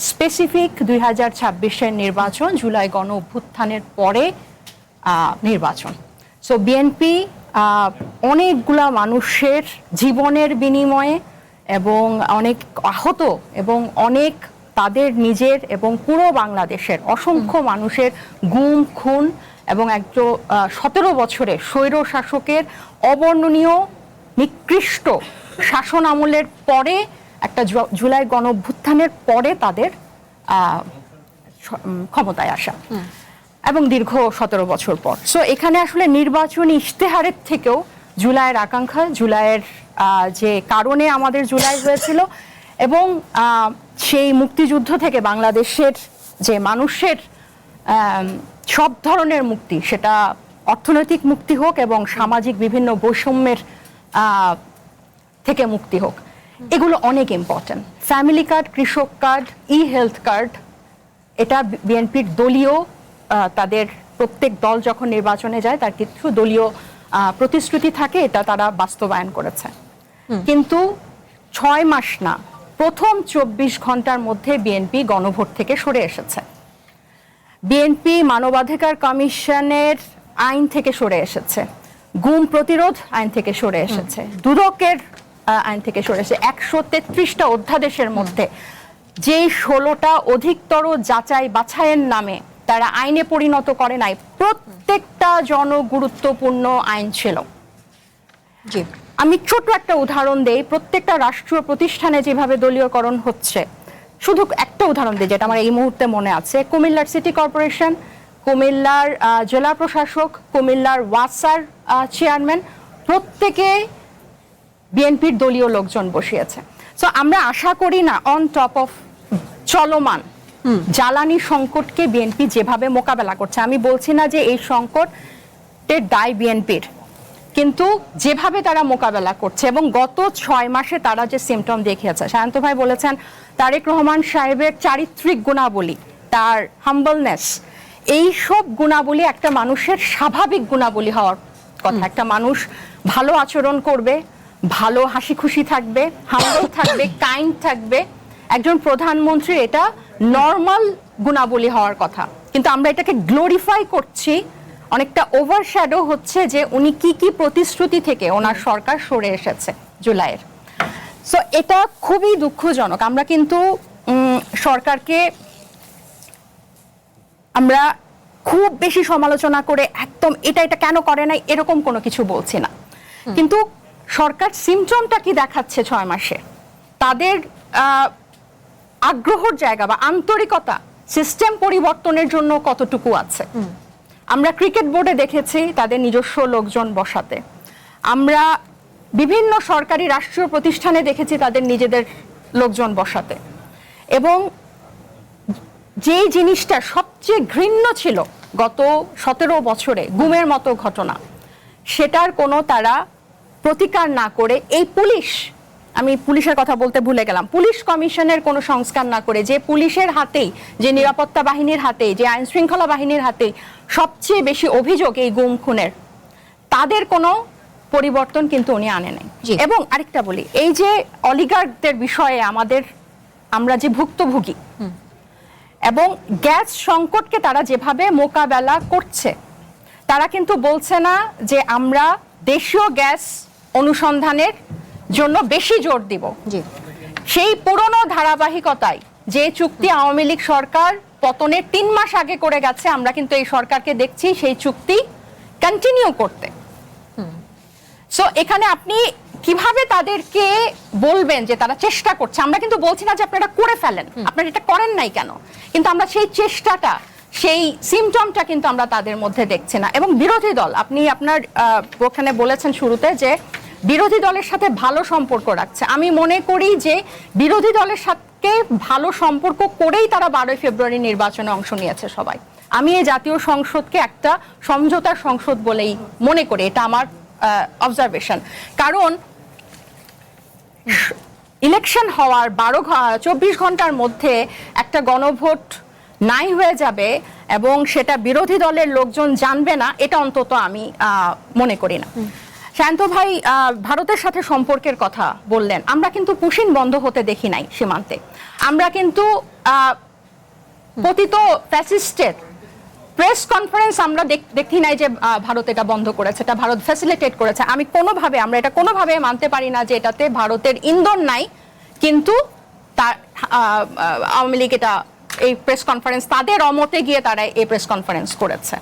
Specific 2026-এর নির্বাচন, জুলাই গণ অভ্যুত্থানের পরে নির্বাচন। সো বিএনপি অনেকগুলা মানুষের জীবনের বিনিময়ে এবং অনেক আহত এবং অনেক তাদের নিজের এবং পুরো বাংলাদেশের অসংখ্য মানুষের গুম খুন এবং 17 বছরের স্বৈর শাসকের অবর্ণনীয় নিকৃষ্ট শাসন আমলের পরে একটা জুলাই গণ অভ্যুত্থানের পরে তাদের ক্ষমতায় আসা এবং দীর্ঘ 17 বছর পর। সো এখানে আসলে নির্বাচনী ইশতেহারের থেকেও জুলাইয়ের আকাঙ্ক্ষা, জুলাইয়ের যে কারণে আমাদের জুলাই হয়েছিল এবং সেই মুক্তিযুদ্ধ থেকে বাংলাদেশের যে মানুষের সব ধরনের মুক্তি, সেটা অর্থনৈতিক মুক্তি হোক এবং সামাজিক বিভিন্ন বৈষম্যের থেকে মুক্তি হোক, এগুলো অনেক ইম্পর্টেন্ট। ফ্যামিলি কার্ড, কৃষক কার্ড, হেলথ কার্ড, এটা বিএনপির দলীয় তাদের প্রত্যেক দল যখন নির্বাচনে যায় তার কিছু দলীয় প্রতিশ্রুতি থাকে, এটা তারা বাস্তবায়ন করেছে। কিন্তু 6 মাস না, প্রথম 24 ঘন্টার মধ্যে বিএনপি গণভোট থেকে সরে এসেছে। বিএনপি মানবাধিকার কমিশনের আইন থেকে সরে এসেছে, গুম প্রতিরোধ আইন থেকে সরে এসেছে, দুদকের আইন থেকে সরে এসেছে। 133টা অধ্যাদেশের মধ্যে যে 16টা অধিকতর যাচাই বাছাইয়ের নামে তারা আইনে পরিণত করে নাই, প্রত্যেকটা জনগুরুত্বপূর্ণ আইন ছিল। জি, আমি ছোট একটা উদাহরণ দেই। প্রত্যেকটা রাষ্ট্রীয় প্রতিষ্ঠানে যেভাবে দলীয়করণ হচ্ছে, শুধু একটা উদাহরণ দিই যেটা আমার এই মুহূর্তে মনে আছে। কুমিল্লার সিটি কর্পোরেশন, কুমিল্লার জেলা প্রশাসক, কুমিল্লার ওয়াসার চেয়ারম্যান, প্রত্যেকে বিএনপির দলীয় লোকজন বসিয়েছে। সো আমরা আশা করি না অন টপ অফ চলমান জ্বালানি সংকটকে বিএনপি যেভাবে মোকাবেলা করছে, আমি বলছি না যে এই সংকটের দায় বিএনপির, কিন্তু যেভাবে তারা মোকাবেলা করছে এবং গত 6 মাসে তারা যে সিমটম দেখিয়েছে, শান্ত ভাই বলেছেন তারেক রহমান সাহেবের চারিত্রিক গুণাবলী, তার হাম্বলনেস, এই সব গুণাবলী একটা মানুষের স্বাভাবিক গুণাবলী হওয়ার কথা। একটা মানুষ ভালো আচরণ করবে, ভালো হাসি খুশি থাকবে, হাম্বল থাকবে, কাইন্ড থাকবে, একজন প্রধানমন্ত্রীর এটা নর্মাল গুণাবলী হওয়ার কথা। কিন্তু আমরা এটাকে গ্লোরিফাই করছি, অনেকটা ওভারশ্যাডো হচ্ছে যে উনি কি কি প্রতিশ্রুতি থেকে ওনার সরকার সরে এসেছে জুলাইয়ের। সো এটা খুবই দুঃখজনক। আমরা কিন্তু সরকারকে আমরা খুব বেশি সমালোচনা করে একদম এটা কেন করে নাই এরকম কোনো কিছু বলছি না, কিন্তু সরকার সিমটমটা কি দেখাচ্ছে 6 মাসে, তাদের আগ্রহের জায়গা বা আন্তরিকতা সিস্টেম পরিবর্তনের জন্য কতটুকু আছে। আমরা ক্রিকেট বোর্ডে দেখেছি তাদের নিজস্ব লোকজন বসাতে, আমরা বিভিন্ন সরকারি রাষ্ট্রীয় প্রতিষ্ঠানে দেখেছি তাদের নিজেদের লোকজন বসাতে, এবং যে জিনিসটা সবচেয়ে ঘৃণ্য ছিল গত 17 বছরে গুমের মতো ঘটনা, সেটার কোনো তারা প্রতিকার না করে এই পুলিশ, আমি পুলিশের কথা বলতে ভুলে গেলাম, পুলিশ কমিশনের কোনো সংস্কার না করে, যে পুলিশের হাতেই, যে নিরাপত্তা বাহিনীর হাতেই, যে আইন শৃঙ্খলা বাহিনীর হাতেই সবচেয়ে বেশি অভিযোগ এই গুম খুনের, তাদের কোনো পরিবর্তন কিন্তু উনি আনে নাই। এবং আরেকটা বলি, এই যে অলিগার্কদের বিষয়ে আমরা যে ভুক্তভোগী, এবং গ্যাস সংকটকে তারা যেভাবে মোকাবেলা করছে, তারা কিন্তু বলছে না যে আমরা দেশীয় গ্যাস অনুসন্ধানের জন্য বেশি জোর দিব। সেই পুরনো ধারাবাহিকতায় যে চুক্তি আওয়ামী লীগ সরকার পতনের 3 মাস আগে করে গেছে, আমরা কিন্তু এই সরকারকে দেখছি সেই চুক্তি কন্টিনিউ করতে। সো এখানে আপনি কিভাবে তাদেরকে বলবেন যে তারা চেষ্টা করছে? আমরা কিন্তু বলছি না যে আপনারা করে ফেলেন, আপনারা এটা করেন নাই কেন, কিন্তু আমরা সেই চেষ্টাটা, সেই সিমটমটা কিন্তু আমরা তাদের মধ্যে দেখছি না। এবং বিরোধী দল, আপনি আপনার ওখানে বলেছেন শুরুতে যে বিরোধী দলের সাথে ভালো সম্পর্ক রাখছে। আমি মনে করি যে বিরোধী দলের সাথে ভালো সম্পর্ক করেই তারা 12 ফেব্রুয়ারি নির্বাচনে অংশ নিয়েছে সবাই। আমি এই জাতীয় সংসদকে একটা সমঝোতার সংসদ বলেই মনে করি, এটা আমার অবজারভেশন। কারণ ইলেকশন হওয়ার 24 ঘন্টার মধ্যে একটা গণভোট নাই হয়ে যাবে এবং সেটা বিরোধী দলের লোকজন জানবে না, এটা অন্তত আমি মনে করি না। শান্ত ভাই ভারতের সাথে সম্পর্কের কথা বললেন, আমরা কিন্তু পুশিন বন্ধ হতে দেখি নাই সীমান্তে। আমরা কিন্তু পতিত ফ্যাসিস্টের প্রেস কনফারেন্স আমরা দেখি নাই যে ভারত এটা বন্ধ করেছে, এটা ভারত ফ্যাসিলিটেট করেছে। আমরা এটা কোনোভাবে মানতে পারি না যে এটাতে ভারতের ইন্ধন নাই, কিন্তু তার আওয়ামী লীগ এটা এই প্রেস কনফারেন্স তাদের অমতে গিয়ে তারা এই প্রেস কনফারেন্স করেছে।